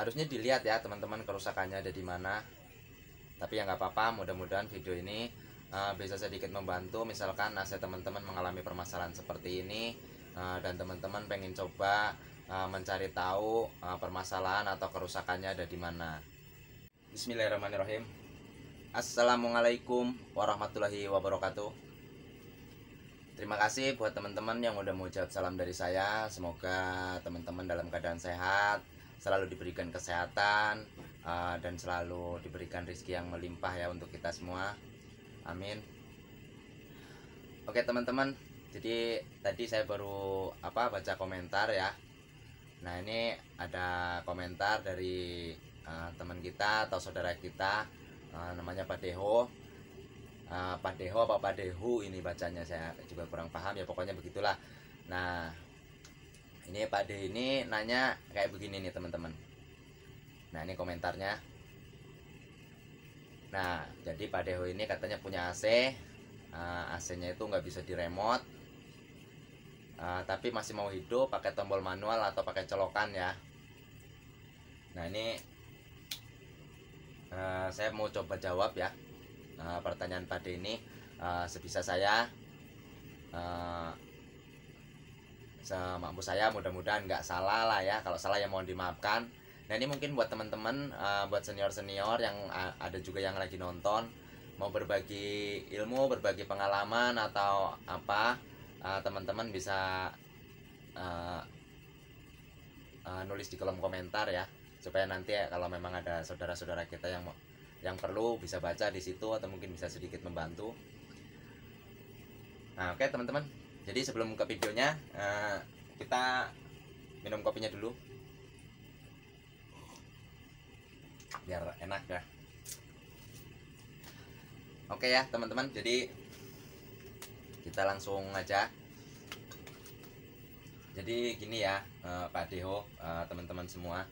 harusnya dilihat ya teman-teman kerusakannya ada di mana. Tapi ya nggak apa-apa, mudah-mudahan video ini bisa sedikit membantu. Misalkan teman-teman mengalami permasalahan seperti ini, dan teman-teman pengen coba mencari tahu permasalahan atau kerusakannya ada di mana. Bismillahirrahmanirrahim. Assalamualaikum warahmatullahi wabarakatuh. Terima kasih buat teman-teman yang udah mau jawab salam dari saya. Semoga teman-teman dalam keadaan sehat, selalu diberikan kesehatan, dan selalu diberikan rezeki yang melimpah ya untuk kita semua. Amin. Oke teman-teman, jadi tadi saya baru baca komentar ya. Nah ini ada komentar dari teman kita atau saudara kita, namanya Pak Deho. Pak Deho apa Pak Dehu ini bacanya, saya juga kurang paham ya, pokoknya begitulah. Nah ini Pak De ini nanya kayak begini nih teman-teman. Nah ini komentarnya. Nah jadi Pak Deho ini katanya punya AC, AC-nya itu nggak bisa diremote, tapi masih mau hidup pakai tombol manual atau pakai colokan ya. Nah ini saya mau coba jawab ya pertanyaan Pak De ini sebisa saya, semampu saya. Mudah-mudahan nggak salah lah ya, kalau salah ya mohon dimaafkan. Nah ini mungkin buat teman-teman, buat senior-senior yang ada juga yang lagi nonton, mau berbagi ilmu, berbagi pengalaman atau apa, teman-teman bisa nulis di kolom komentar ya, supaya nanti kalau memang ada saudara-saudara kita yang perlu bisa baca di situ atau mungkin bisa sedikit membantu. Nah oke teman-teman, jadi sebelum ke videonya, kita minum kopinya dulu biar enak ya. Oke ya teman-teman, jadi kita langsung aja. Jadi gini ya, Pak Deho, teman-teman semua,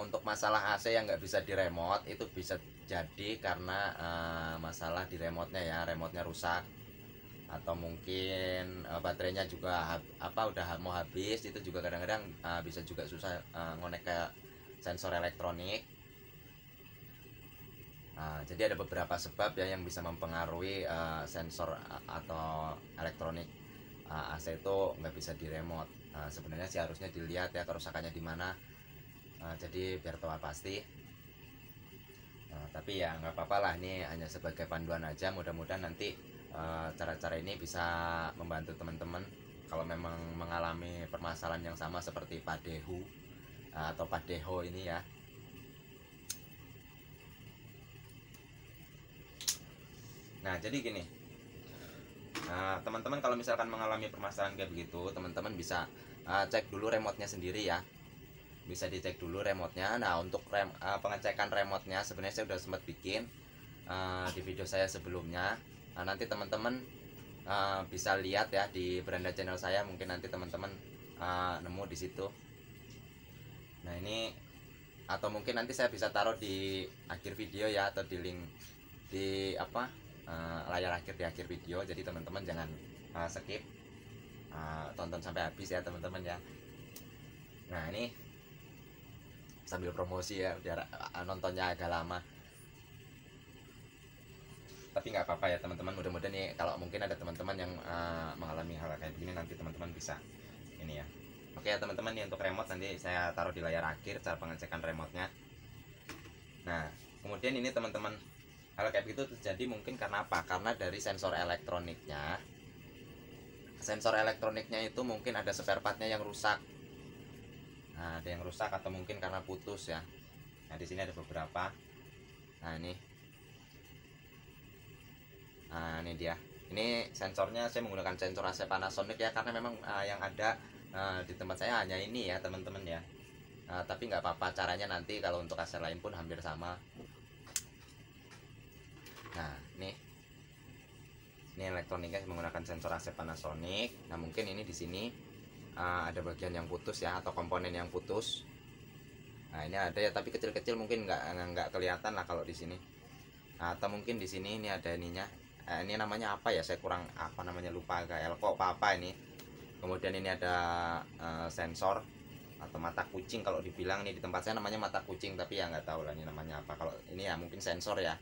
untuk masalah AC yang nggak bisa diremote itu bisa jadi karena masalah di remote-nya ya, remote-nya rusak, atau mungkin baterainya juga udah mau habis. Itu juga kadang-kadang bisa juga susah ngonek ke sensor elektronik. Jadi ada beberapa sebab ya yang bisa mempengaruhi sensor atau elektronik AC itu nggak bisa diremote. Sebenarnya sih harusnya dilihat ya kerusakannya di mana, jadi biar tahu pasti. Tapi ya nggak apa-apa lah, ini hanya sebagai panduan aja. Mudah-mudahan nanti cara-cara ini bisa membantu teman-teman kalau memang mengalami permasalahan yang sama seperti Pak Dehu atau Pak Deho ini ya. Nah jadi gini, teman-teman kalau misalkan mengalami permasalahan kayak begitu, teman-teman bisa cek dulu remote-nya sendiri ya. Bisa dicek dulu remote-nya. Nah untuk pengecekan remote-nya sebenarnya saya udah sempat bikin di video saya sebelumnya. Nah nanti teman-teman bisa lihat ya di beranda channel saya, mungkin nanti teman-teman nemu di situ. Nah ini, atau mungkin nanti saya bisa taruh di akhir video ya, atau di link di layar akhir di akhir video. Jadi teman-teman jangan skip, tonton sampai habis ya teman-teman ya. Nah ini sambil promosi ya biar nontonnya agak lama, tapi nggak apa-apa ya teman-teman. Mudah-mudahan nih kalau mungkin ada teman-teman yang mengalami hal kayak begini, nanti teman-teman bisa ini ya. Oke ya teman-teman, nih untuk remote nanti saya taruh di layar akhir cara pengecekan remote-nya. Nah kemudian ini teman-teman, hal kayak begitu terjadi mungkin karena apa? Karena dari sensor elektroniknya itu mungkin ada spare partnya yang rusak. Nah, ada yang rusak atau mungkin karena putus ya. Nah, di sini ada beberapa. Nah, ini. Nah, ini dia. Ini sensornya saya menggunakan sensor AC Panasonic ya, karena memang yang ada di tempat saya hanya ini ya, teman-teman ya. Tapi nggak apa-apa, caranya nanti kalau untuk AC lain pun hampir sama. Nah, ini elektroniknya menggunakan sensor AC Panasonic. Nah, mungkin ini di sini ada bagian yang putus ya, atau komponen yang putus. Nah ini ada ya, tapi kecil-kecil mungkin nggak kelihatan lah kalau di sini. Nah, atau mungkin di sini ini ada ininya. Ini namanya apa ya? Saya kurang lupa, agak elko apa ini. Kemudian ini ada sensor atau mata kucing kalau dibilang. Nih di tempat saya namanya mata kucing, tapi ya nggak tahu lah ini namanya apa. Kalau ini ya mungkin sensor ya.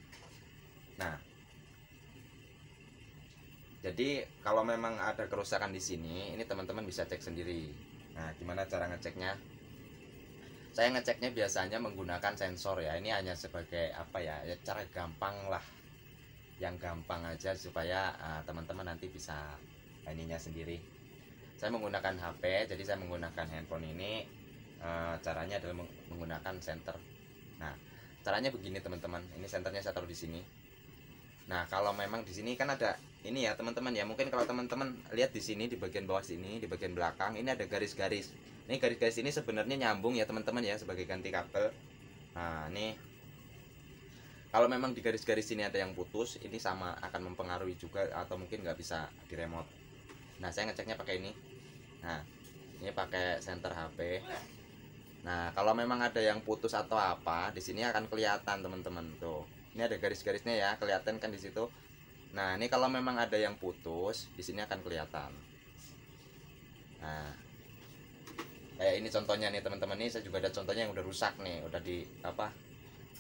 Nah, jadi kalau memang ada kerusakan di sini, ini teman-teman bisa cek sendiri. Nah, gimana cara ngeceknya? Saya ngeceknya biasanya menggunakan sensor ya. Ini hanya sebagai apa ya, ya cara gampang lah, yang gampang aja supaya teman-teman nanti bisa ininya sendiri. Saya menggunakan HP, jadi saya menggunakan handphone ini. Caranya adalah menggunakan senter. Nah, caranya begini teman-teman. Ini senternya saya taruh di sini. Nah, kalau memang di sini kan ada ini ya teman-teman ya. Mungkin kalau teman-teman lihat di sini di bagian bawah sini, di bagian belakang ini ada garis-garis. Ini garis-garis ini sebenarnya nyambung ya teman-teman ya, sebagai ganti kabel. Nah, ini kalau memang di garis-garis ini ada yang putus, ini sama akan mempengaruhi juga, atau mungkin nggak bisa di remote. Nah, saya ngeceknya pakai ini. Nah, ini pakai senter HP. Nah, kalau memang ada yang putus atau apa, di sini akan kelihatan teman-teman tuh. Ini ada garis-garisnya ya, kelihatan kan di situ. Nah, ini kalau memang ada yang putus, di sini akan kelihatan. Nah, kayak ini contohnya nih teman-teman. Ini saya juga ada contohnya yang udah rusak nih, udah di apa?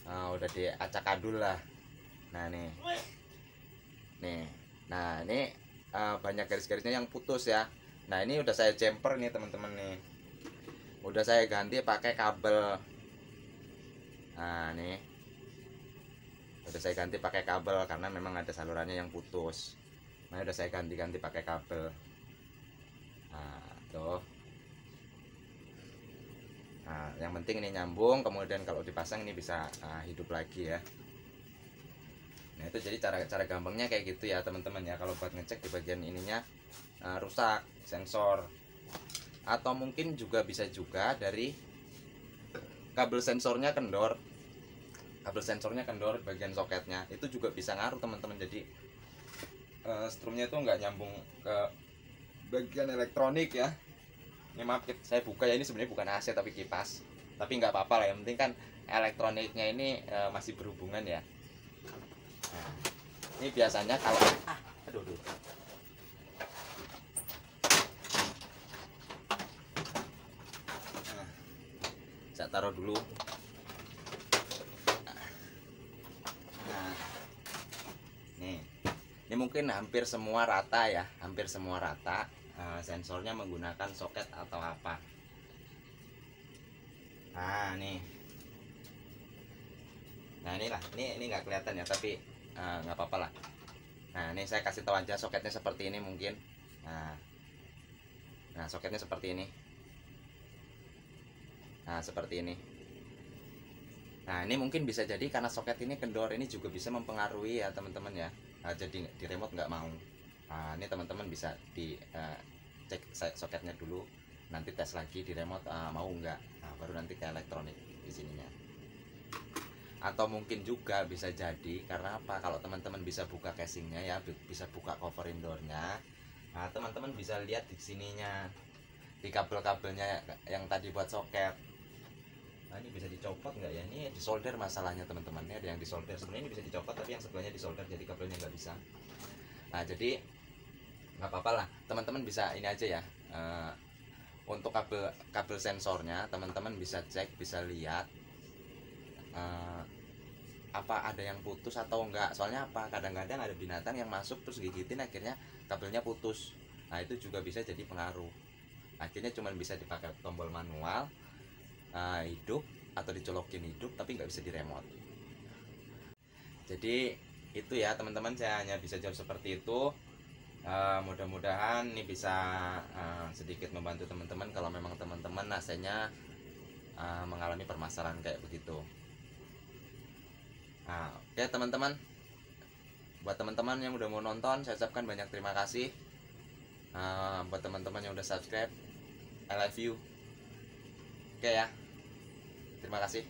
Udah diacak adul lah. Nah, nih. Nah, ini banyak garis-garisnya yang putus ya. Nah, ini udah saya jumper nih teman-teman nih. Udah saya ganti pakai kabel. Nah, nih udah saya ganti pakai kabel karena memang ada salurannya yang putus. Nah, udah saya ganti-ganti pakai kabel. Nah, tuh. Nah, yang penting ini nyambung, kemudian kalau dipasang ini bisa hidup lagi ya. Nah, itu jadi cara gampangnya kayak gitu ya teman-teman ya. Kalau buat ngecek di bagian ininya rusak sensor, atau mungkin juga bisa juga dari kabel sensornya kendor. Kabel sensornya kendor bagian soketnya, itu juga bisa ngaruh teman-teman. Jadi strumnya itu nggak nyambung ke bagian elektronik ya. Ini maaf saya buka ya, ini sebenarnya bukan AC tapi kipas, tapi nggak apa-apa lah, yang penting kan elektroniknya ini masih berhubungan ya. Nah, ini biasanya kalau aduh. Saya taruh dulu. Nah, ini mungkin hampir semua rata ya, hampir semua rata. Sensornya menggunakan soket atau apa. Nah, nih. Nah, inilah, ini nggak kelihatan ya, tapi nggak apa-apa lah. Nah, ini saya kasih tahu aja soketnya seperti ini mungkin. Nah, soketnya seperti ini. Nah, seperti ini. Nah, ini mungkin bisa jadi karena soket ini kendor, ini juga bisa mempengaruhi ya teman-teman ya. Jadi di remote nggak mau. Nah, ini teman-teman bisa di cek soketnya dulu, nanti tes lagi di remote mau nggak. Nah, baru nanti ke elektronik di sininya. Atau mungkin juga bisa jadi karena apa? Kalau teman-teman bisa buka casingnya ya, bisa buka cover indoornya. Nah, teman-teman bisa lihat di sininya, di kabel-kabelnya yang tadi buat soket. Nah, ini bisa dicopot nggak ya? Ini disolder masalahnya teman-teman. Ini ada yang disolder. Sebenarnya ini bisa dicopot, tapi yang sebelahnya disolder, jadi kabelnya nggak bisa. Nah, jadi nggak apa-apa lah. Teman-teman bisa ini aja ya. Untuk kabel sensornya, teman-teman bisa cek, bisa lihat apa ada yang putus atau enggak. Soalnya apa? Kadang-kadang ada binatang yang masuk terus gigitin, akhirnya kabelnya putus. Nah, itu juga bisa jadi pengaruh. Akhirnya cuma bisa dipakai tombol manual hidup, atau dicolokin hidup, tapi nggak bisa di remote. Jadi itu ya teman-teman, saya hanya bisa jawab seperti itu. Mudah-mudahan ini bisa sedikit membantu teman-teman kalau memang teman-teman rasanya mengalami permasalahan kayak begitu. Nah, oke teman-teman, buat teman-teman yang udah mau nonton, saya ucapkan banyak terima kasih. Buat teman-teman yang udah subscribe, I love you. Oke ya, terima kasih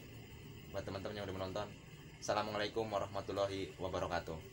buat teman-teman yang udah menonton. Assalamualaikum warahmatullahi wabarakatuh.